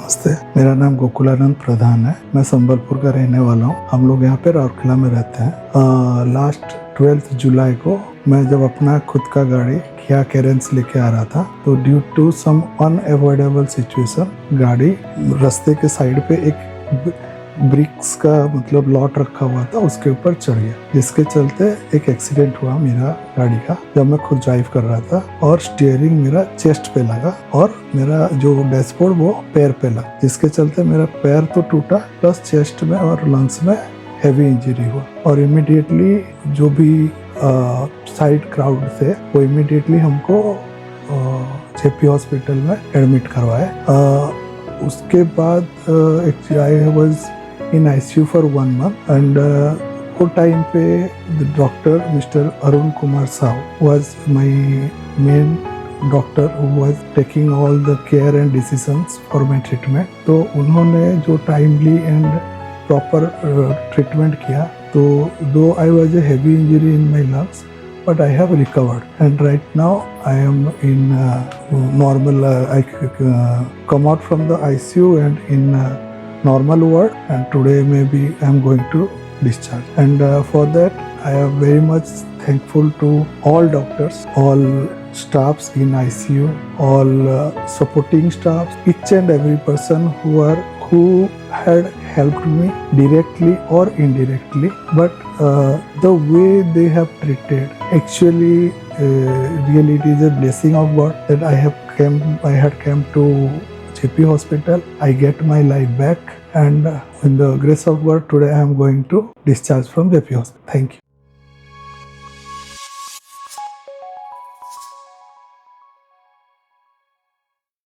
नमस्ते, मेरा नाम गोकुलानंद प्रधान है। मैं संबलपुर का रहने वाला हूँ। हम लोग यहाँ पे रौरकेला में रहते हैं। लास्ट 12 जुलाई को मैं जब अपना खुद का गाड़ी किया कैरेंस लेके आ रहा था, तो due to some unavoidable situation गाड़ी रास्ते के साइड पे एक ब्रिक्स का मतलब लॉट रखा हुआ था, उसके ऊपर चढ़ गया, जिसके चलते एक एक्सीडेंट हुआ मेरा गाड़ी का। जब मैं खुद ड्राइव कर रहा था और स्टीयरिंग मेरा चेस्ट पे लगा और मेरा जो डैशबोर्ड वो पैर पे लगा, जिसके चलते मेरा पैर तो टूटा प्लस चेस्ट में और लंग्स में हैवी इंजरी हुआ। और इमीडिएटली जो भी साइड क्राउड थे वो इमीडिएटली हमको जेपी हॉस्पिटल में एडमिट करवाए। उसके बाद I was in ICU for 1 month and वो टाइम पे the doctor mister Arun Kumar Sahu was my main doctor who was taking all the care and decisions for my treatment. तो उन्होंने जो टाइमली एंड प्रॉपर ट्रीटमेंट किया, तो दो I was a heavy injury in my lungs, but I have recovered, and right now I am in normal. I come out from the ICU and in normal ward, and today maybe I am going to discharge. And for that I am very much thankful to all doctors, all staffs in ICU, all supporting staffs, each and every person who had helped me directly or indirectly, but the way they have treated, actually really it is a blessing of God that I had come to JP Hospital. I get my life back, and in the grace of God today I am going to discharge from JP Hospital. Thank you.